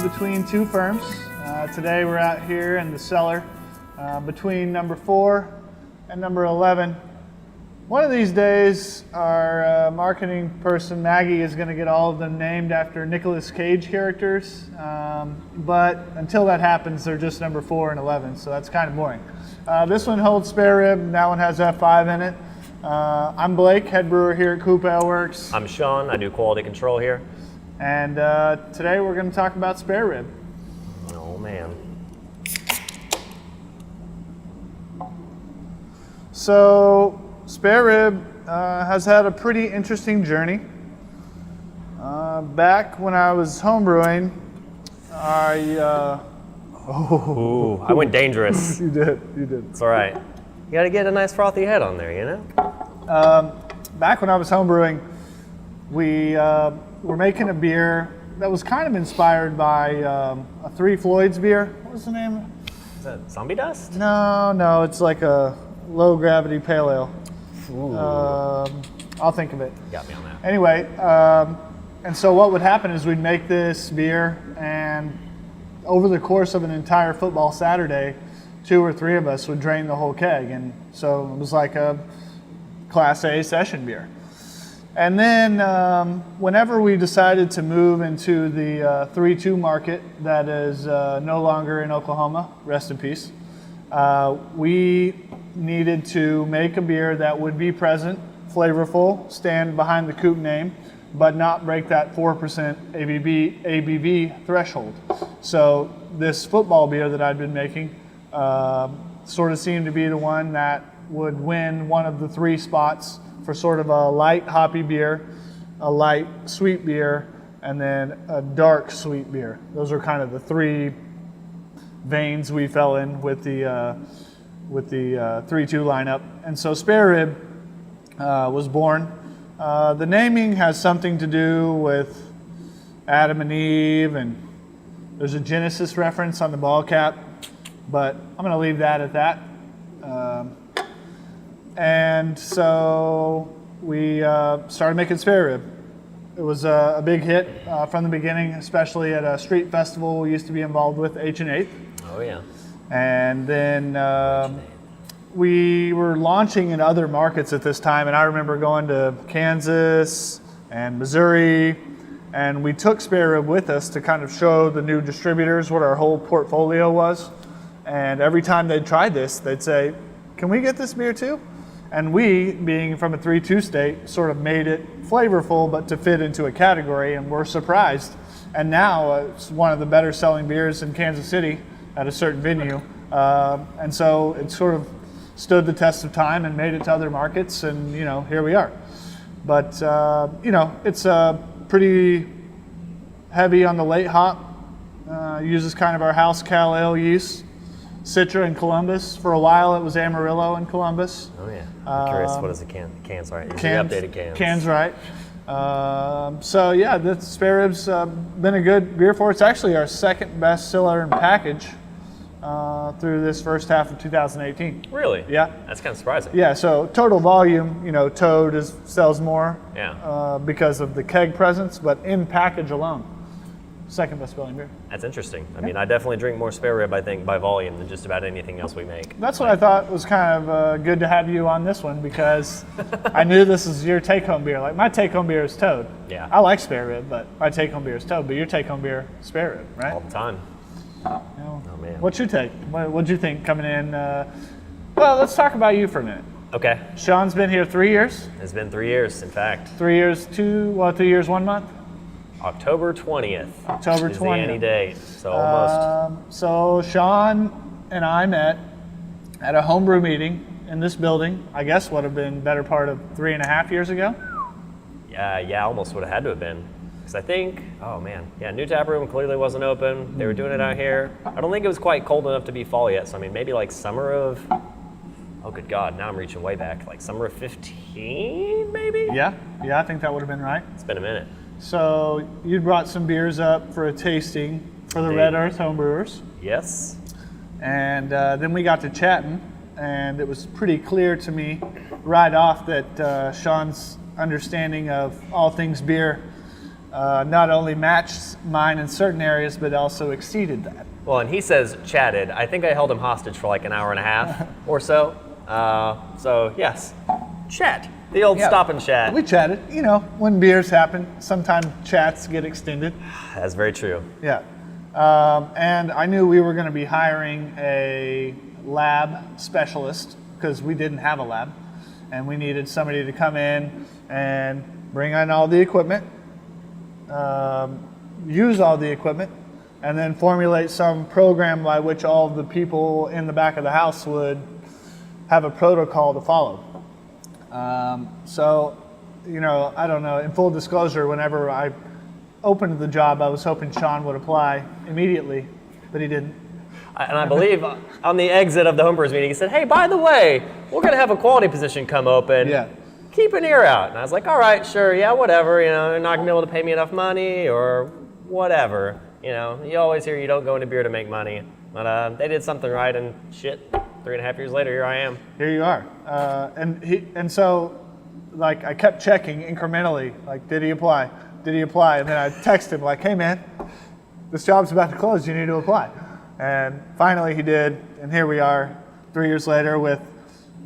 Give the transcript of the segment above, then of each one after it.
between two Ferms. Today we're out here in the cellar between number 4 and number 11. One of these days, our marketing person, Maggie, is going to get all of them named after Nicolas Cage characters. But until that happens, they're just number 4 and 11, so that's kind of boring. This one holds spare rib, that one has F5 in it. I'm Blake, head brewer here at COOP Ale Works. I'm Shawn, I do quality control here. And today we're going to talk about spare rib. Oh man. So, spare rib has had a pretty interesting journey. Back when I was homebrewing, I went dangerous. You did. It's all right. You got to get a nice frothy head on there, you know? Back when I was homebrewing, we were making a beer that was kind of inspired by a Three Floyds beer. What was the name? Is that Zombie Dust? No, it's like a low gravity pale ale. I'll think of it. You got me on that. Anyway, and so what would happen is we'd make this beer, and over the course of an entire football Saturday, 2 or 3 of us would drain the whole keg, and so it was like a Class A session beer. And then whenever we decided to move into the 3-2 market that is no longer in Oklahoma, rest in peace, we needed to make a beer that would be present, flavorful, stand behind the COOP name, but not break that 4% ABV threshold. So this football beer that I'd been making sort of seemed to be the one that would win one of the 3 spots for sort of a light hoppy beer, a light sweet beer, and then a dark sweet beer. Those are kind of the 3 veins we fell in with the 3-2 lineup. And so spare rib was born. The naming has something to do with Adam and Eve, and there's a Genesis reference on the ball cap, but I'm going to leave that at that. And so we started making spare rib. It was a big hit from the beginning, especially at a street festival we used to be involved with, H&8. Oh yeah. And then we were launching in other markets at this time, and I remember going to Kansas and Missouri, and we took spare rib with us to kind of show the new distributors what our whole portfolio was. And every time they'd try this, they'd say, "Can we get this beer too?" And we, being from a 3-2 state, sort of made it flavorful, but to fit into a category, and we're surprised. And now it's one of the better selling beers in Kansas City at a certain venue. And so it sort of stood the test of time and made it to other markets, and here we are. But it's pretty heavy on the late hop. Uses kind of our house cal ale yeast. Citra in Columbus. For a while it was Amarillo in Columbus. Oh yeah. I'm curious, what is the cans right? Cans, updated cans. Cans right. So yeah, the spare rib's been a good beer for us. It's actually our second best seller in package through this first half of 2018. Really? Yeah. That's kind of surprising. Yeah, so total volume, Toad sells more because of the keg presence, but in package alone, second best selling beer. That's interesting. I mean, I definitely drink more spare rib, I think, by volume than just about anything else we make. That's what I thought was kind of good to have you on this one, because I knew this is your take-home beer. Like, my take-home beer is Toad. Yeah. I like spare rib, but my take-home beer is Toad. But your take-home beer is spare rib, right? All the time. Oh man. What's your take? What'd you think coming in? Well, let's talk about you for a minute. Okay. Sean's been here 3 years. It's been 3 years, in fact. 3 years, 2 years, 1 month? October 20th. October 20th. Is the any date, so almost. So Shawn and I met at a homebrew meeting in this building. I guess would have been better part of 3.5 years ago. Yeah, almost would have had to have been. Because I think, new tap room clearly wasn't open. They were doing it out here. I don't think it was quite cold enough to be fall yet. So I mean, maybe like summer of, oh good God, now I'm reaching way back. Like summer of 15, maybe? Yeah, I think that would have been right. It's been a minute. So you brought some beers up for a tasting for the Red Earth homebrewers. Yes. And then we got to chatting, and it was pretty clear to me right off that Shawn's understanding of all things beer not only matched mine in certain areas, but also exceeded that. Well, and he says chatted. I think I held him hostage for like an hour and a half or so. So yes, chat. The old stop and chat. We chatted. You know, when beers happen, sometimes chats get extended. That's very true. Yeah. And I knew we were going to be hiring a lab specialist because we didn't have a lab. And we needed somebody to come in and bring in all the equipment, use all the equipment, and then formulate some program by which all the people in the back of the house would have a protocol to follow. So, you know, I don't know, in full disclosure, whenever I opened the job, I was hoping Shawn would apply immediately, but he didn't. And I believe on the exit of the homebrewers meeting, he said, hey, by the way, we're going to have a quality position come open. Yeah. Keep an ear out. And I was like, all right, sure, yeah, whatever. You know, they're not going to be able to pay me enough money or whatever. You know, you always hear you don't go into beer to make money. But they did something right, and shit, 3.5 years later, here I am. Here you are. And so, like, I kept checking incrementally, like, did he apply? Did he apply? And then I texted him, like, hey, man, this job's about to close. You need to apply. And finally he did, and here we are 3 years later with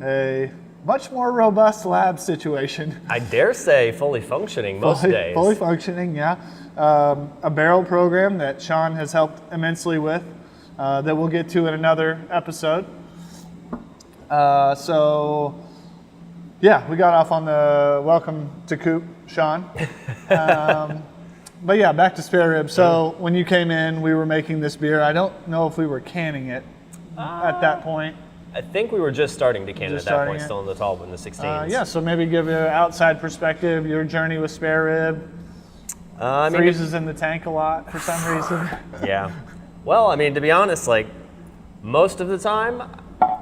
a much more robust lab situation. I dare say fully functioning most days. Fully functioning, yeah. A barrel program that Shawn has helped immensely with that we'll get to in another episode. So, yeah, we got off on the welcome to COOP, Shawn. But yeah, back to spare rib. So when you came in, we were making this beer. I don't know if we were canning it at that point. I think we were just starting to can it at that point, still in the tall in the 16s. Yeah, so maybe give you an outside perspective, your journey with spare rib. Freezes in the tank a lot for some reason. Yeah. Well, I mean, to be honest, like most of the time,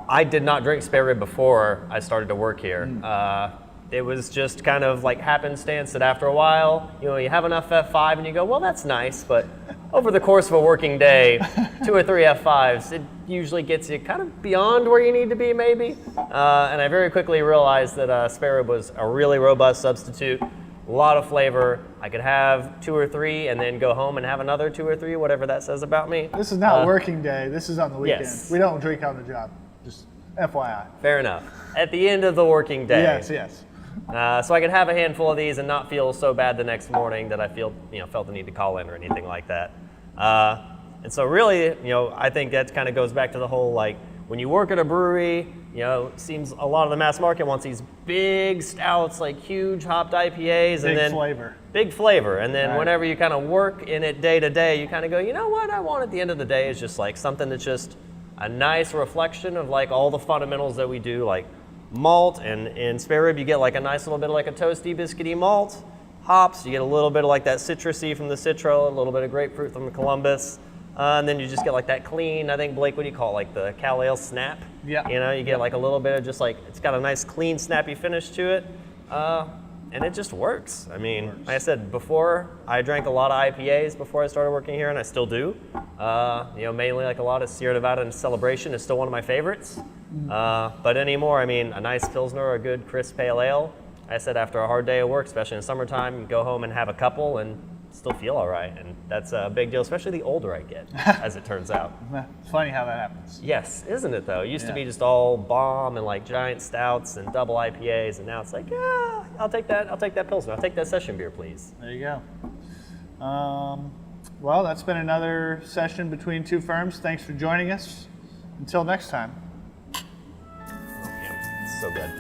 I did not drink spare rib before I started to work here. It was just kind of like happenstance that after a while, you know, you have enough F5 and you go, well, that's nice, but over the course of a working day, 2 or 3 F5s, it usually gets you kind of beyond where you need to be maybe. And I very quickly realized that spare rib was a really robust substitute, a lot of flavor. I could have 2 or 3 and then go home and have another 2 or 3, whatever that says about me. This is not working day, this is on the weekend. Yes. We don't drink on the job, just FYI. Fair enough. At the end of the working day. Yes. So I could have a handful of these and not feel so bad the next morning that I felt the need to call in or anything like that. And so really, you know, I think that kind of goes back to the whole, like, when you work at a brewery, you know, it seems a lot of the mass market wants these big stouts, like huge hopped IPAs. And then big flavor. And then whenever you kind of work in it day to day, you kind of go, you know what I want at the end of the day is just like something that's just a nice reflection of like all the fundamentals that we do, like malt, and in spare rib you get like a nice little bit of like a toasty biscuity malt, hops, you get a little bit of like that citrusy from the Citro, a little bit of grapefruit from the Columbus, and then you just get like that clean, I think Blake, what do you call it, like the Cal Ale snap? Yeah. You know, you get like a little bit of just like, it's got a nice clean snappy finish to it, and it just works. I mean, like I said before, I drank a lot of IPAs before I started working here, and I still do. You know, mainly like a lot of Sierra Nevada and Celebration is still one of my favorites. But anymore, I mean, a nice Pilsner or a good crisp pale ale. I said after a hard day of work, especially in the summertime, you go home and have a couple and still feel all right. And that's a big deal, especially the older I get, as it turns out. It's funny how that happens. Yes, isn't it though? It used to be just all bomb and like giant stouts and double IPAs, and now it's like, yeah, I'll take that Pilsner. I'll take that session beer, please. There you go. Well, that's been another session between two firms. Thanks for joining us. Until next time. Yeah, it's so good.